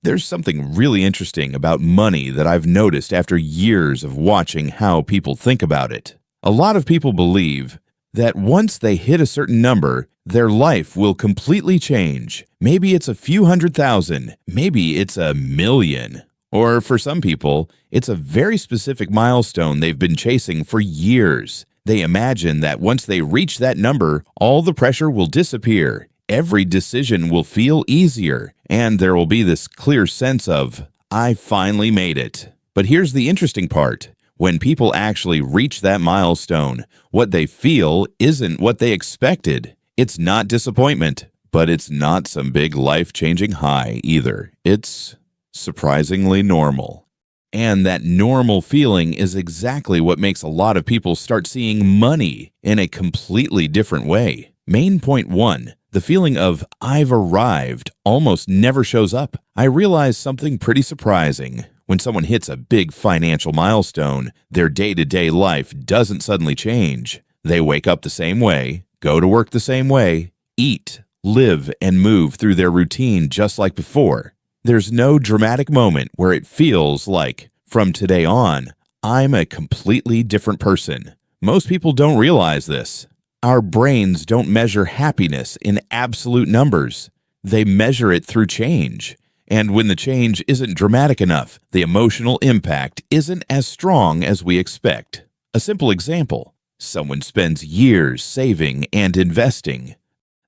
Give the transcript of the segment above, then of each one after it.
There's something really interesting about money that I've noticed after years of watching how people think about it. A lot of people believe that once they hit a certain number, their life will completely change. Maybe it's a few $100,000, maybe it's $1 million. Or for some people, it's a very specific milestone they've been chasing for years. They imagine that once they reach that number, all the pressure will disappear. Every decision will feel easier, and there will be this clear sense of, I finally made it. But here's the interesting part. When people actually reach that milestone, what they feel isn't what they expected. It's not disappointment, but it's not some big life-changing high either. It's surprisingly normal. And that normal feeling is exactly what makes a lot of people start seeing money in a completely different way. Main point 1. The feeling of I've arrived almost never shows up. I realized something pretty surprising. When someone hits a big financial milestone, their day-to-day life doesn't suddenly change. They wake up the same way, go to work the same way, eat, live, and move through their routine just like before. There's no dramatic moment where it feels like, from today on, I'm a completely different person. Most people don't realize this. Our brains don't measure happiness in absolute numbers. They measure it through change. And when the change isn't dramatic enough, the emotional impact isn't as strong as we expect. A simple example: someone spends years saving and investing.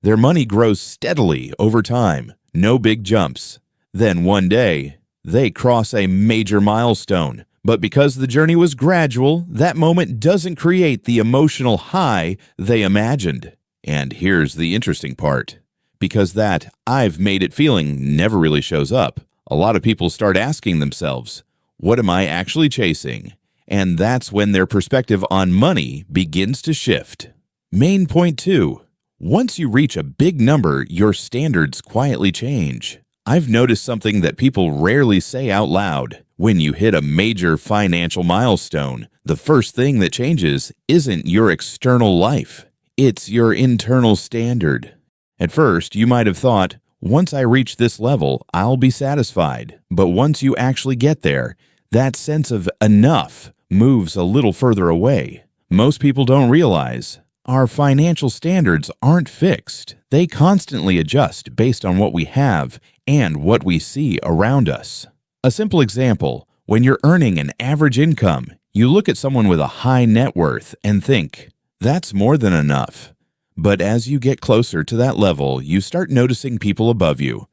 Their money grows steadily over time, no big jumps. Then one day, they cross a major milestone. But because the journey was gradual, that moment doesn't create the emotional high they imagined. And here's the interesting part. Because that I've made it feeling never really shows up, a lot of people start asking themselves, what am I actually chasing? And that's when their perspective on money begins to shift. Main point 2. Once you reach a big number, your standards quietly change. I've noticed something that people rarely say out loud. When you hit a major financial milestone, the first thing that changes isn't your external life. It's your internal standard. At first, you might have thought, once I reach this level, I'll be satisfied. But once you actually get there, that sense of enough moves a little further away. Most people don't realize our financial standards aren't fixed. They constantly adjust based on what we have and what we see around us. A simple example, when you're earning an average income, you look at someone with a high net worth and think, that's more than enough. But as you get closer to that level, you start noticing people above you.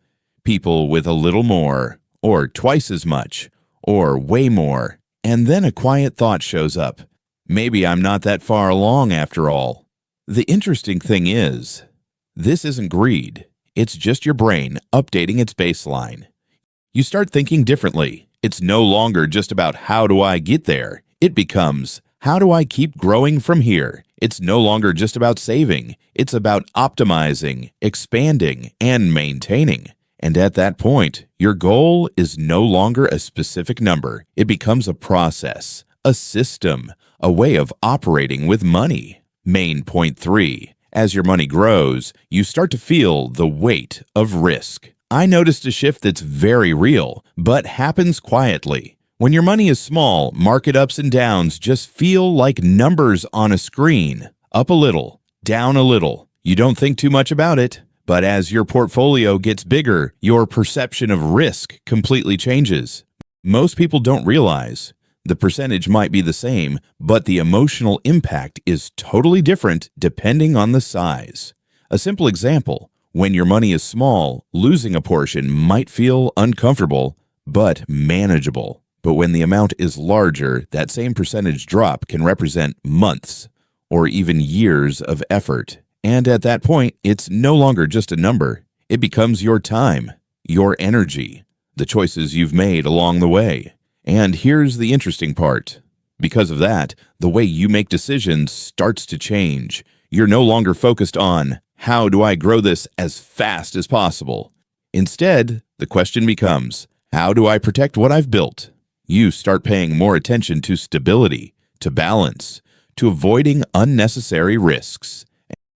People with a little more, or twice as much, or way more. And then a quiet thought shows up. Maybe I'm not that far along after all. The interesting thing is, this isn't greed. It's just your brain updating its baseline. You start thinking differently. It's no longer just about how do I get there. It becomes, how do I keep growing from here? It's no longer just about saving. It's about optimizing, expanding, and maintaining. And at that point, your goal is no longer a specific number. It becomes a process, a system, a way of operating with money. Main point 3. As your money grows, you start to feel the weight of risk. I noticed a shift that's very real, but happens quietly. When your money is small, market ups and downs just feel like numbers on a screen. Up a little, down a little. You don't think too much about it. But as your portfolio gets bigger, your perception of risk completely changes. Most people don't realize the percentage might be the same, but the emotional impact is totally different depending on the size. A simple example, when your money is small, losing a portion might feel uncomfortable, but manageable. But when the amount is larger, that same percentage drop can represent months or even years of effort. And at that point, it's no longer just a number. It becomes your time, your energy, the choices you've made along the way. And here's the interesting part. Because of that, the way you make decisions starts to change. You're no longer focused on, how do I grow this as fast as possible? Instead, the question becomes, how do I protect what I've built? You start paying more attention to stability, to balance, to avoiding unnecessary risks.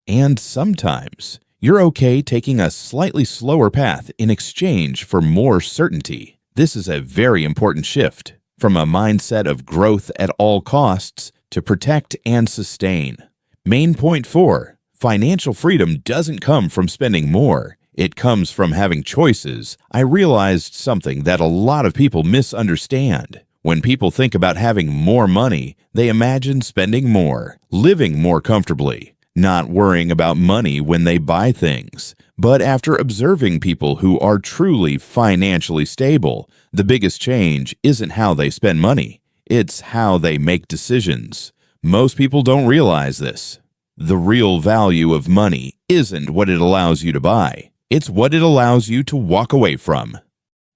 And sometimes You're okay taking a slightly slower path in exchange for more certainty. This is a very important shift from a mindset of growth at all costs to protect and sustain. Main point 4. Financial freedom doesn't come from spending more. It comes from having choices. I realized something that a lot of people misunderstand. When people think about having more money, they imagine spending more, living more comfortably, not worrying about money when they buy things. But after observing people who are truly financially stable, the biggest change isn't how they spend money. It's how they make decisions. Most people don't realize this. The real value of money isn't what it allows you to buy. It's what it allows you to walk away from.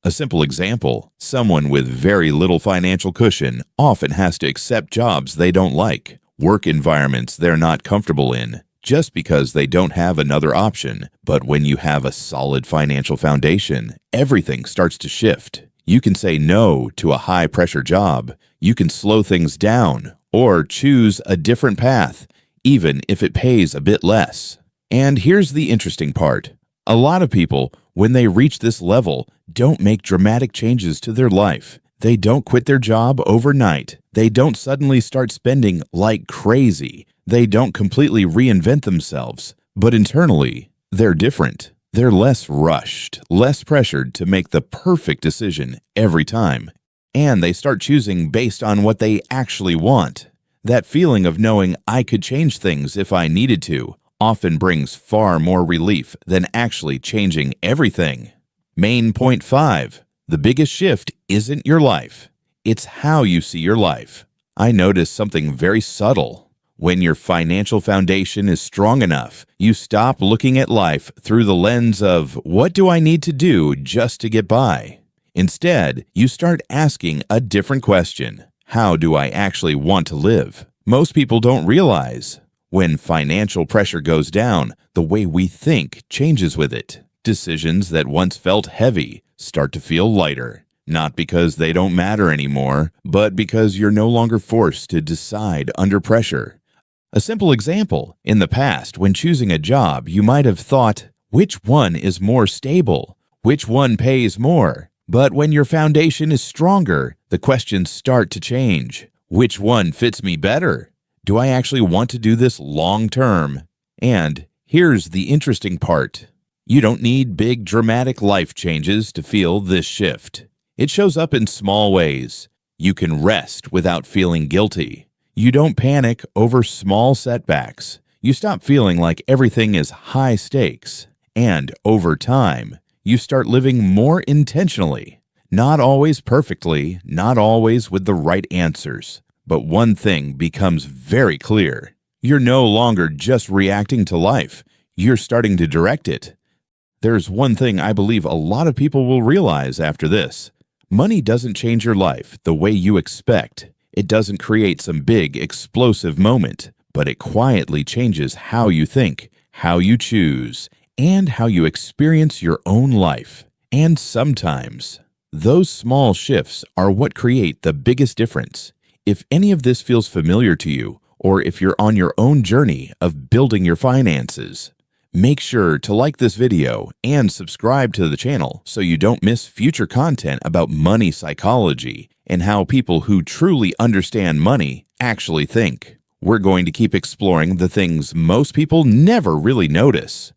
A simple example, someone with very little financial cushion often has to accept jobs they don't like, work environments they're not comfortable in, just because they don't have another option. But when you have a solid financial foundation, everything starts to shift. You can say no to a high-pressure job. You can slow things down or choose a different path, even if it pays a bit less. And here's the interesting part. A lot of people, when they reach this level, don't make dramatic changes to their life. They don't quit their job overnight. They don't suddenly start spending like crazy. They don't completely reinvent themselves. But internally, they're different. They're less rushed, less pressured to make the perfect decision every time. And they start choosing based on what they actually want. That feeling of knowing I could change things if I needed to often brings far more relief than actually changing everything. Main point 5. The biggest shift isn't your life. It's how you see your life. I noticed something very subtle. When your financial foundation is strong enough, you stop looking at life through the lens of, what do I need to do just to get by? Instead, you start asking a different question. How do I actually want to live? Most people don't realize. When financial pressure goes down, the way we think changes with it. Decisions that once felt heavy start to feel lighter, not because they don't matter anymore, but because you're no longer forced to decide under pressure. A simple example, in the past, when choosing a job, you might have thought, which one is more stable? Which one pays more? But when your foundation is stronger, the questions start to change. Which one fits me better? Do I actually want to do this long term? And here's the interesting part. You don't need big dramatic life changes to feel this shift. It shows up in small ways. You can rest without feeling guilty. You don't panic over small setbacks. You stop feeling like everything is high stakes. And over time, you start living more intentionally. Not always perfectly, not always with the right answers. But one thing becomes very clear. You're no longer just reacting to life. You're starting to direct it. There's one thing I believe a lot of people will realize after this. Money doesn't change your life the way you expect. It doesn't create some big, explosive moment, but it quietly changes how you think, how you choose, and how you experience your own life. And sometimes, those small shifts are what create the biggest difference. If any of this feels familiar to you, or if you're on your own journey of building your finances, make sure to like this video and subscribe to the channel so you don't miss future content about money psychology and how people who truly understand money actually think. We're going to keep exploring the things most people never really notice.